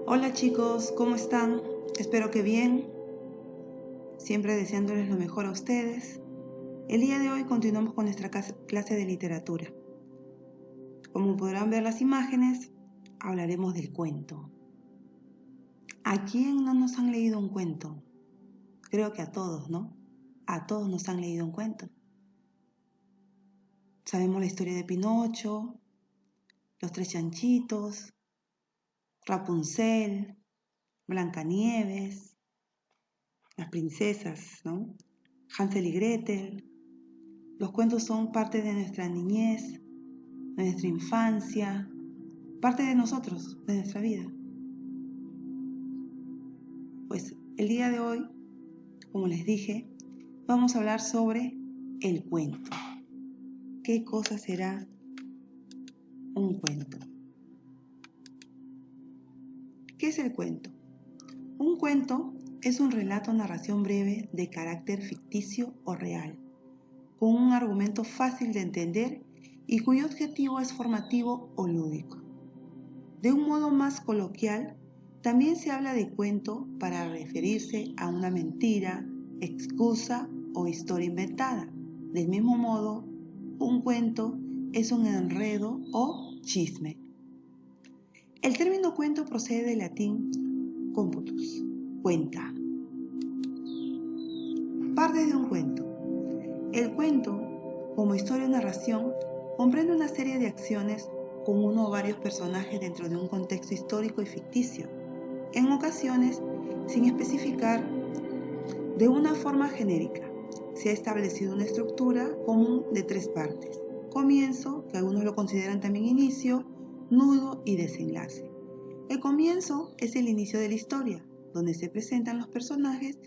Hola chicos, ¿cómo están? Espero que bien, siempre deseándoles lo mejor a ustedes. El día de hoy continuamos con nuestra clase de literatura. Como podrán ver las imágenes, hablaremos del cuento. ¿A quién no nos han leído un cuento? Creo que a todos, ¿no? A todos nos han leído un cuento. Sabemos la historia de Pinocho, Los Tres Chanchitos, Rapunzel, Blancanieves, las princesas, ¿no? Hansel y Gretel. Los cuentos son parte de nuestra niñez, de nuestra infancia, parte de nosotros, de nuestra vida. Pues el día de hoy, como les dije, vamos a hablar sobre el cuento. ¿Qué cosa será un cuento? ¿Qué es el cuento? Un cuento es un relato o narración breve de carácter ficticio o real, con un argumento fácil de entender y cuyo objetivo es formativo o lúdico. De un modo más coloquial, también se habla de cuento para referirse a una mentira, excusa o historia inventada. Del mismo modo, un cuento es un enredo o chisme. El término cuento procede del latín computus, cuenta. Parte de un cuento. El cuento, como historia o narración, comprende una serie de acciones con uno o varios personajes dentro de un contexto histórico y ficticio, en ocasiones sin especificar de una forma genérica. Se ha establecido una estructura común de 3 partes: comienzo, que algunos lo consideran también inicio, nudo y desenlace. El comienzo es el inicio de la historia, donde se presentan los personajes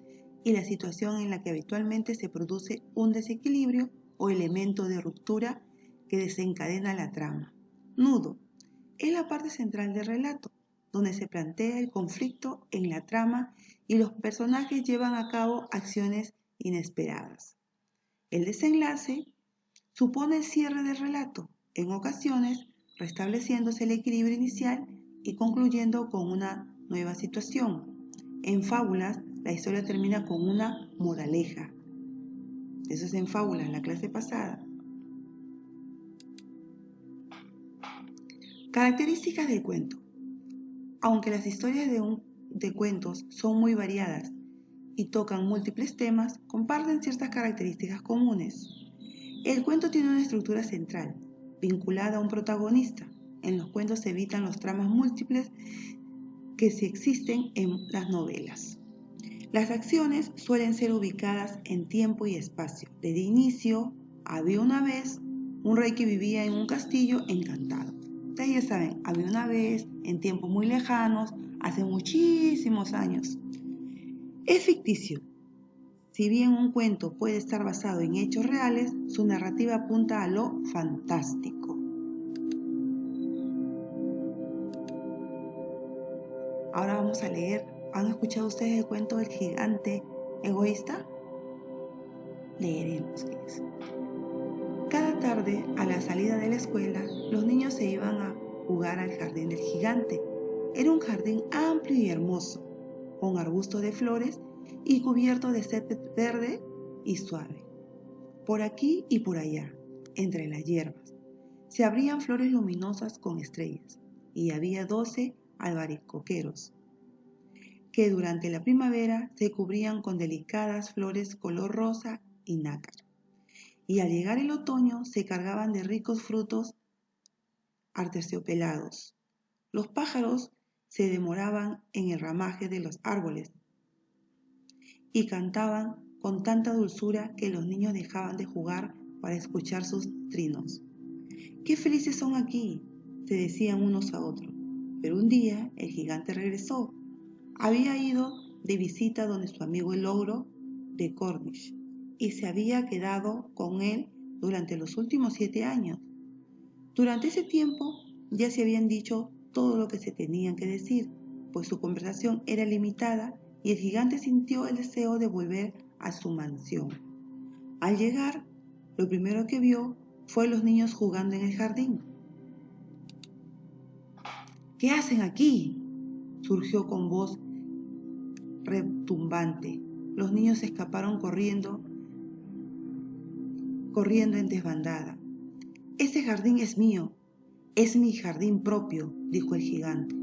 y la situación en la que habitualmente se produce un desequilibrio o elemento de ruptura que desencadena la trama. Nudo es la parte central del relato, donde se plantea el conflicto en la trama y los personajes llevan a cabo acciones inesperadas. El desenlace supone el cierre del relato, en ocasiones restableciéndose el equilibrio inicial y concluyendo con una nueva situación. En fábulas, la historia termina con una moraleja. Eso es en fábulas, la clase pasada. Características del cuento. Aunque las historias de cuentos son muy variadas y tocan múltiples temas, comparten ciertas características comunes. El cuento tiene una estructura central, vinculada a un protagonista. En los cuentos se evitan los tramas múltiples que sí existen en las novelas. Las acciones suelen ser ubicadas en tiempo y espacio. Desde inicio, había una vez un rey que vivía en un castillo encantado. Ustedes ya saben, había una vez, en tiempos muy lejanos, hace muchísimos años. Es ficticio. Si bien un cuento puede estar basado en hechos reales, su narrativa apunta a lo fantástico. Ahora vamos a leer. ¿Han escuchado ustedes el cuento del gigante egoísta? Leeremos qué es. Cada tarde, a la salida de la escuela, los niños se iban a jugar al jardín del gigante. Era un jardín amplio y hermoso, con arbustos de flores y cubierto de césped verde y suave. Por aquí y por allá, entre las hierbas, se abrían flores luminosas con estrellas, y había 12 albaricoqueros, que durante la primavera se cubrían con delicadas flores color rosa y nácar, y al llegar el otoño se cargaban de ricos frutos aterciopelados. Los pájaros se demoraban en el ramaje de los árboles y cantaban con tanta dulzura que los niños dejaban de jugar para escuchar sus trinos. ¡Qué felices son aquí!, se decían unos a otros. Pero un día el gigante regresó. Había ido de visita donde su amigo el ogro de Cornish y se había quedado con él durante los últimos 7 años. Durante ese tiempo ya se habían dicho todo lo que se tenían que decir, pues su conversación era limitada y el gigante sintió el deseo de volver a su mansión. Al llegar, lo primero que vio fue los niños jugando en el jardín. ¿Qué hacen aquí?, surgió con voz retumbante. Los niños escaparon corriendo en desbandada. Ese jardín es mío, es mi jardín propio, dijo el gigante.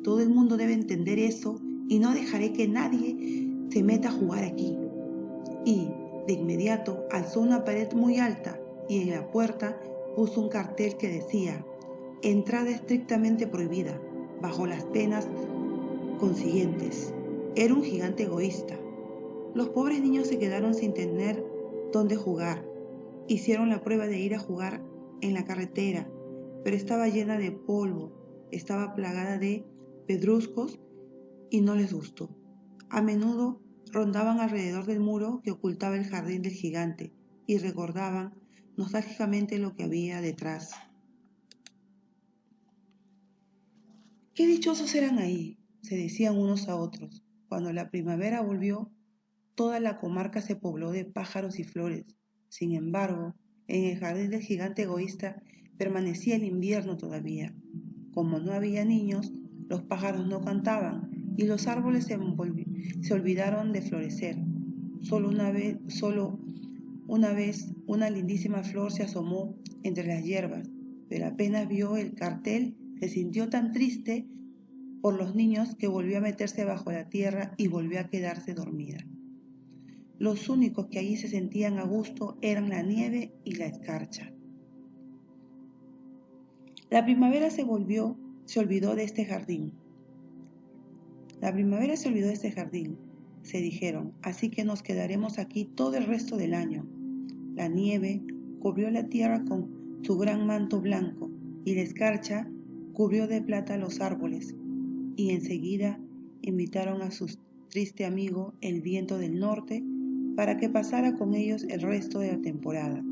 Todo el mundo debe entender eso y no dejaré que nadie se meta a jugar aquí. Y, de inmediato, alzó una pared muy alta y en la puerta puso un cartel que decía: entrada estrictamente prohibida, bajo las penas consiguientes. Era un gigante egoísta. Los pobres niños se quedaron sin tener dónde jugar. Hicieron la prueba de ir a jugar en la carretera, pero estaba llena de polvo, estaba plagada de pedruscos y no les gustó. A menudo rondaban alrededor del muro que ocultaba el jardín del gigante y recordaban nostálgicamente lo que había detrás. ¡Qué dichosos eran ahí!, se decían unos a otros. Cuando la primavera volvió, toda la comarca se pobló de pájaros y flores. Sin embargo, en el jardín del gigante egoísta permanecía el invierno todavía. Como no había niños, los pájaros no cantaban y los árboles se olvidaron de florecer. Solo una vez una lindísima flor se asomó entre las hierbas, pero apenas vio el cartel se sintió tan triste por los niños que volvió a meterse bajo la tierra y volvió a quedarse dormida. Los únicos que allí se sentían a gusto eran la nieve y la escarcha. La primavera se olvidó de este jardín. Se dijeron, así que nos quedaremos aquí todo el resto del año. La nieve cubrió la tierra con su gran manto blanco y la escarcha cubrió de plata los árboles, y enseguida invitaron a su triste amigo el viento del norte para que pasara con ellos el resto de la temporada.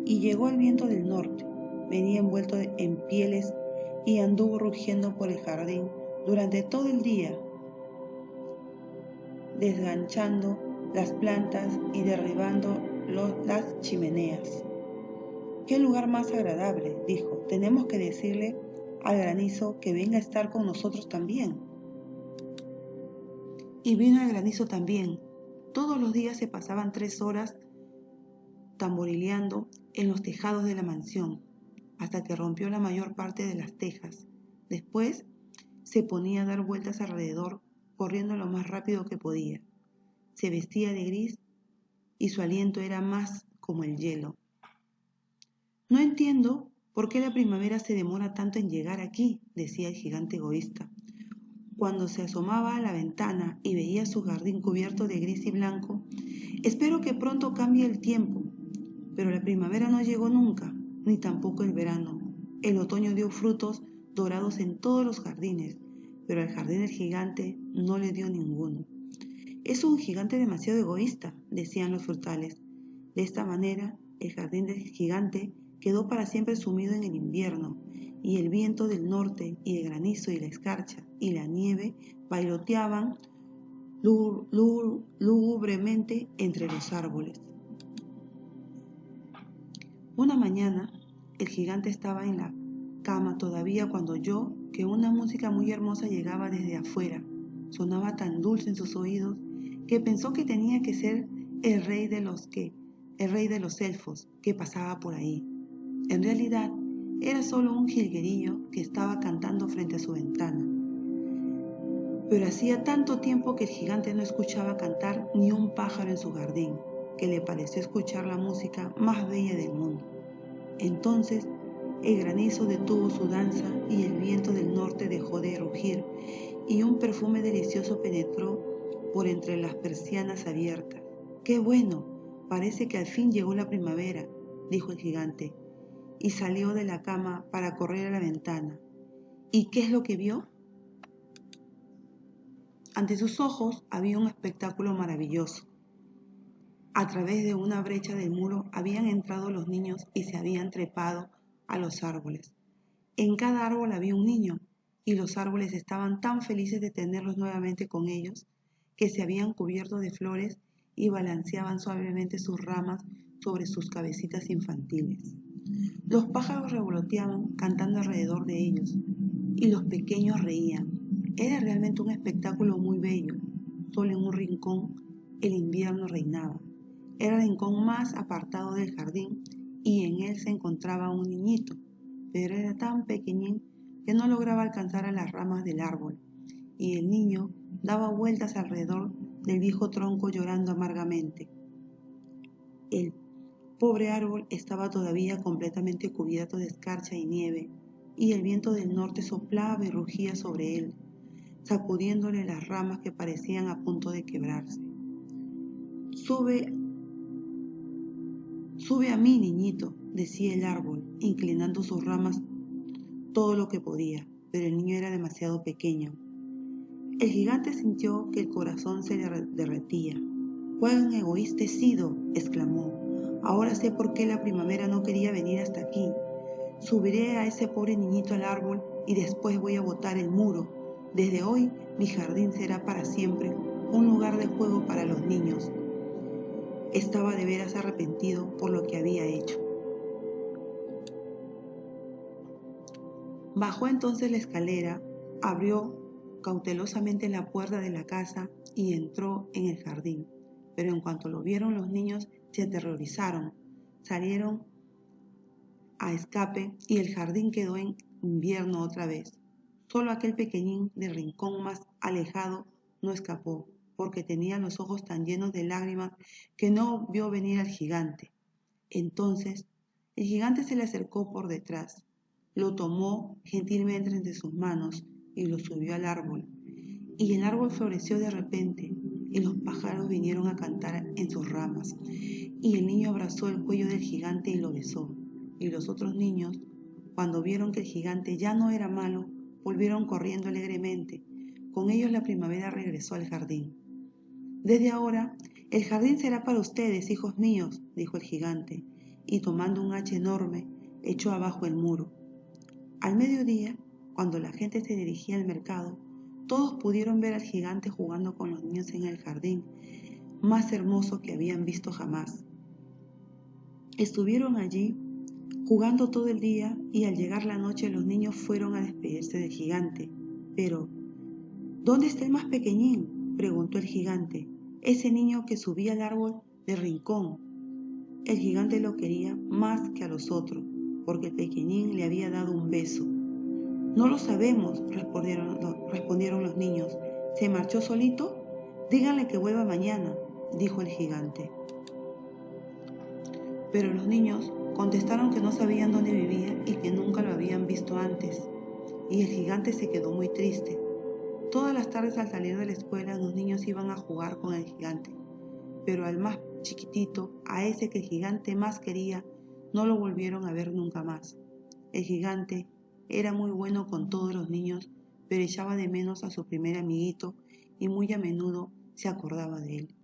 Y llegó el viento del norte, venía envuelto en pieles y anduvo rugiendo por el jardín durante todo el día, desganchando las plantas y derribando las chimeneas. ¡Qué lugar más agradable!, dijo. Tenemos que decirle al granizo que venga a estar con nosotros también. Y vino el granizo también. Todos los días se pasaban 3 horas tamborileando en los tejados de la mansión, hasta que rompió la mayor parte de las tejas. Después se ponía a dar vueltas alrededor, corriendo lo más rápido que podía. Se vestía de gris y su aliento era más como el hielo. No entiendo por qué la primavera se demora tanto en llegar aquí, decía el gigante egoísta. Cuando se asomaba a la ventana y veía su jardín cubierto de gris y blanco, espero que pronto cambie el tiempo. Pero la primavera no llegó nunca, ni tampoco el verano. El otoño dio frutos dorados en todos los jardines, pero al jardín del gigante no le dio ninguno. Es un gigante demasiado egoísta, decían los frutales. De esta manera, el jardín del gigante quedó para siempre sumido en el invierno, y el viento del norte y el granizo y la escarcha y la nieve bailoteaban lúgubremente entre los árboles. Una mañana, el gigante estaba en la cama todavía cuando oyó que una música muy hermosa llegaba desde afuera. Sonaba tan dulce en sus oídos que pensó que tenía que ser el rey de los elfos que pasaba por ahí. En realidad, era solo un jilguerillo que estaba cantando frente a su ventana. Pero hacía tanto tiempo que el gigante no escuchaba cantar ni un pájaro en su jardín, que le pareció escuchar la música más bella del mundo. Entonces, el granizo detuvo su danza y el viento del norte dejó de rugir, y un perfume delicioso penetró por entre las persianas abiertas. ¡Qué bueno! Parece que al fin llegó la primavera, dijo el gigante, y salió de la cama para correr a la ventana. ¿Y qué es lo que vio? Ante sus ojos había un espectáculo maravilloso. A través de una brecha del muro habían entrado los niños y se habían trepado a los árboles. En cada árbol había un niño, y los árboles estaban tan felices de tenerlos nuevamente con ellos, que se habían cubierto de flores y balanceaban suavemente sus ramas sobre sus cabecitas infantiles. Los pájaros revoloteaban cantando alrededor de ellos, y los pequeños reían. Era realmente un espectáculo muy bello. Solo en un rincón el invierno reinaba. Era el rincón más apartado del jardín y en él se encontraba un niñito, pero era tan pequeñín que no lograba alcanzar a las ramas del árbol, y el niño daba vueltas alrededor del viejo tronco llorando amargamente. El pobre árbol estaba todavía completamente cubierto de escarcha y nieve, y el viento del norte soplaba y rugía sobre él, sacudiéndole las ramas que parecían a punto de quebrarse. Sube a mí, niñito, decía el árbol, inclinando sus ramas todo lo que podía, pero el niño era demasiado pequeño. El gigante sintió que el corazón se le derretía. «¡Cuán egoísta he sido!», exclamó. «Ahora sé por qué la primavera no quería venir hasta aquí. Subiré a ese pobre niñito al árbol y después voy a botar el muro. Desde hoy mi jardín será para siempre un lugar de juego para los niños». Estaba de veras arrepentido por lo que había hecho. Bajó entonces la escalera, abrió cautelosamente la puerta de la casa y entró en el jardín. Pero en cuanto lo vieron los niños se aterrorizaron, salieron a escape y el jardín quedó en invierno otra vez. Solo aquel pequeñín del rincón más alejado no escapó, porque tenía los ojos tan llenos de lágrimas que no vio venir al gigante. Entonces el gigante se le acercó por detrás, lo tomó gentilmente entre sus manos y lo subió al árbol. Y el árbol floreció de repente, y los pájaros vinieron a cantar en sus ramas. Y el niño abrazó el cuello del gigante y lo besó. Y los otros niños, cuando vieron que el gigante ya no era malo, volvieron corriendo alegremente. Con ellos la primavera regresó al jardín. «Desde ahora, el jardín será para ustedes, hijos míos», dijo el gigante, y tomando un hacha enorme, echó abajo el muro. Al mediodía, cuando la gente se dirigía al mercado, todos pudieron ver al gigante jugando con los niños en el jardín, más hermoso que habían visto jamás. Estuvieron allí jugando todo el día y al llegar la noche los niños fueron a despedirse del gigante. Pero, «¿Dónde está el más pequeñín?», preguntó el gigante, «ese niño que subía al árbol del rincón». El gigante lo quería más que a los otros, porque el pequeñín le había dado un beso. «No lo sabemos», respondieron los niños. «¿Se marchó solito? Díganle que vuelva mañana», dijo el gigante. Pero los niños contestaron que no sabían dónde vivía y que nunca lo habían visto antes. Y el gigante se quedó muy triste. Todas las tardes al salir de la escuela los niños iban a jugar con el gigante, pero al más chiquitito, a ese que el gigante más quería, no lo volvieron a ver nunca más. El gigante era muy bueno con todos los niños, pero echaba de menos a su primer amiguito y muy a menudo se acordaba de él.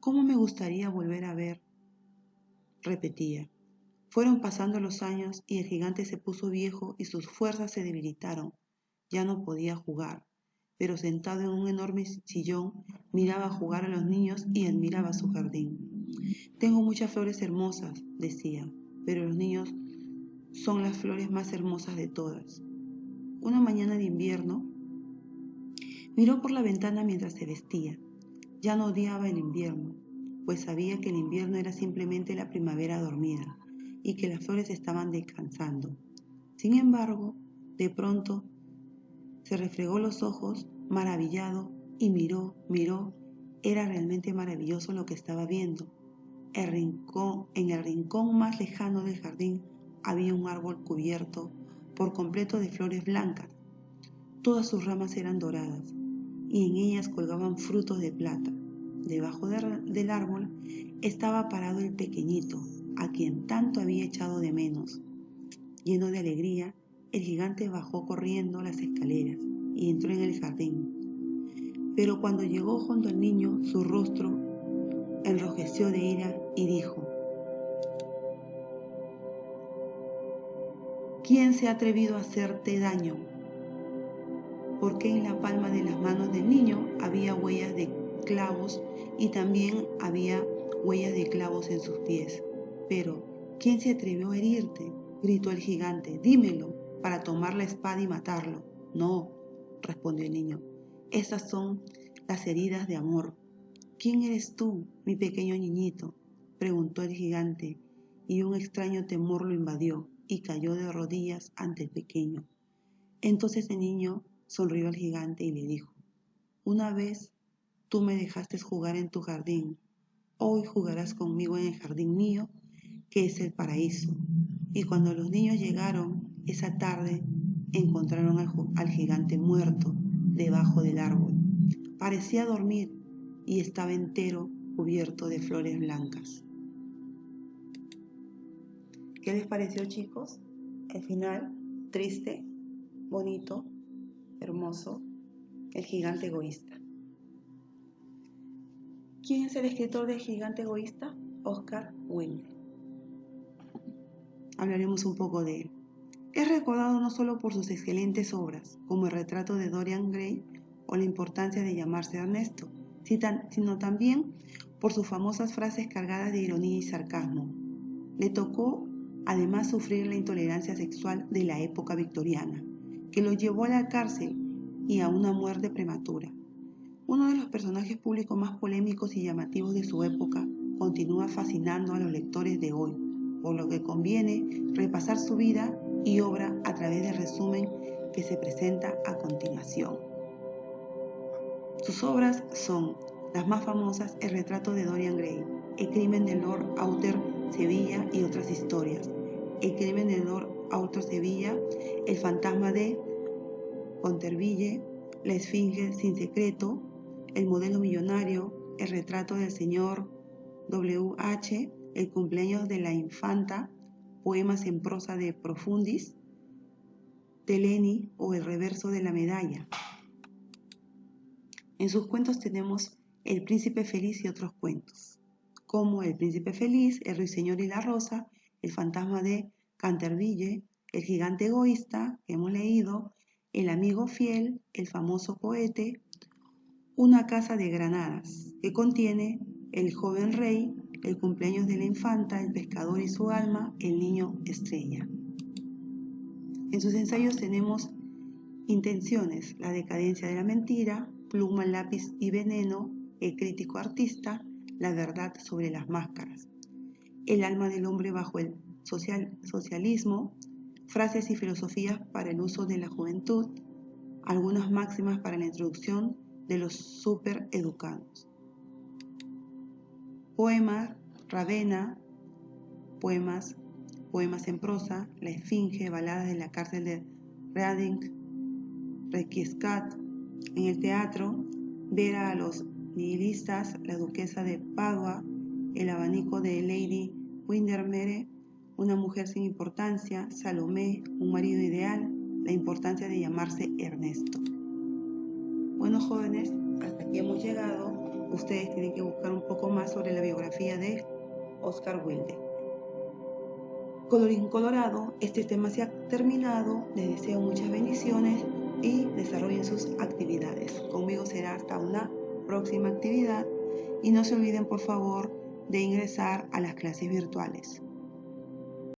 «¿Cómo me gustaría volver a ver?», repetía. Fueron pasando los años y el gigante se puso viejo y sus fuerzas se debilitaron. Ya no podía jugar, pero sentado en un enorme sillón miraba jugar a los niños y admiraba su jardín. «Tengo muchas flores hermosas», decía, «pero los niños son las flores más hermosas de todas». Una mañana de invierno, miró por la ventana mientras se vestía. Ya no odiaba el invierno, pues sabía que el invierno era simplemente la primavera dormida y que las flores estaban descansando. Sin embargo, de pronto se refregó los ojos, maravillado, y miró. Era realmente maravilloso lo que estaba viendo. En el rincón más lejano del jardín había un árbol cubierto por completo de flores blancas. Todas sus ramas eran doradas y en ellas colgaban frutos de plata. Debajo del árbol estaba parado el pequeñito, a quien tanto había echado de menos. Lleno de alegría, el gigante bajó corriendo las escaleras y entró en el jardín. Pero cuando llegó junto al niño, su rostro enrojeció de ira y dijo: «¿Quién se ha atrevido a hacerte daño?». Porque en la palma de las manos del niño había huellas de clavos y también había huellas de clavos en sus pies. «Pero, ¿quién se atrevió a herirte?», gritó el gigante. «Dímelo, para tomar la espada y matarlo». No, respondió el niño, esas son las heridas de amor. ¿Quién eres tú, mi pequeño niñito?, preguntó el gigante, y un extraño temor lo invadió y cayó de rodillas ante el pequeño. Entonces el niño sonrió al gigante y le dijo, una vez tú me dejaste jugar en tu jardín, hoy jugarás conmigo en el jardín mío, que es el paraíso. Y cuando los niños llegaron esa tarde, encontraron al gigante muerto debajo del árbol. Parecía dormir y estaba entero cubierto de flores blancas. ¿Qué les pareció, chicos? El final, triste, bonito, hermoso, el gigante egoísta. ¿Quién es el escritor del gigante egoísta? Oscar Wilde. Hablaremos un poco de él. Es recordado no solo por sus excelentes obras, como el retrato de Dorian Gray o la importancia de llamarse Ernesto, sino también por sus famosas frases cargadas de ironía y sarcasmo. Le tocó además sufrir la intolerancia sexual de la época victoriana, que lo llevó a la cárcel y a una muerte prematura. Uno de los personajes públicos más polémicos y llamativos de su época continúa fascinando a los lectores de hoy, por lo que conviene repasar su vida y obra a través del resumen que se presenta a continuación. Sus obras son las más famosas: El retrato de Dorian Gray, El crimen de Lord Arthur Sevilla y otras historias, El crimen de Lord Arthur Sevilla, El fantasma de Canterville, La esfinge sin secreto, El modelo millonario, El retrato del señor W.H., El cumpleaños de la infanta, Poemas en prosa de Profundis, Deleni o El reverso de la medalla. En sus cuentos tenemos El príncipe feliz y otros cuentos, como El príncipe feliz, El ruiseñor y la rosa, El fantasma de Canterville, El gigante egoísta, que hemos leído, El amigo fiel, El famoso cohete, Una casa de granadas, que contiene El joven rey, El cumpleaños de la infanta, El pescador y su alma, El niño estrella. En sus ensayos tenemos Intenciones, La decadencia de la mentira, Pluma, lápiz y veneno, El crítico artista, La verdad sobre las máscaras, El alma del hombre bajo el socialismo, Frases y filosofías para el uso de la juventud, Algunas máximas para la introducción de los supereducados. Poemas, Ravenna, poemas en prosa, La esfinge, Baladas de la cárcel de Reading, Requiescat. En el teatro, Vera a los nihilistas, La duquesa de Padua, El abanico de Lady Windermere, Una mujer sin importancia, Salomé, Un marido ideal, La importancia de llamarse Ernesto. Bueno, jóvenes, hasta aquí hemos llegado. Ustedes tienen que buscar un poco más sobre la biografía de Oscar Wilde. Colorín colorado, este tema se ha terminado. Les deseo muchas bendiciones y desarrollen sus actividades. Conmigo será hasta una próxima actividad y no se olviden, por favor, de ingresar a las clases virtuales.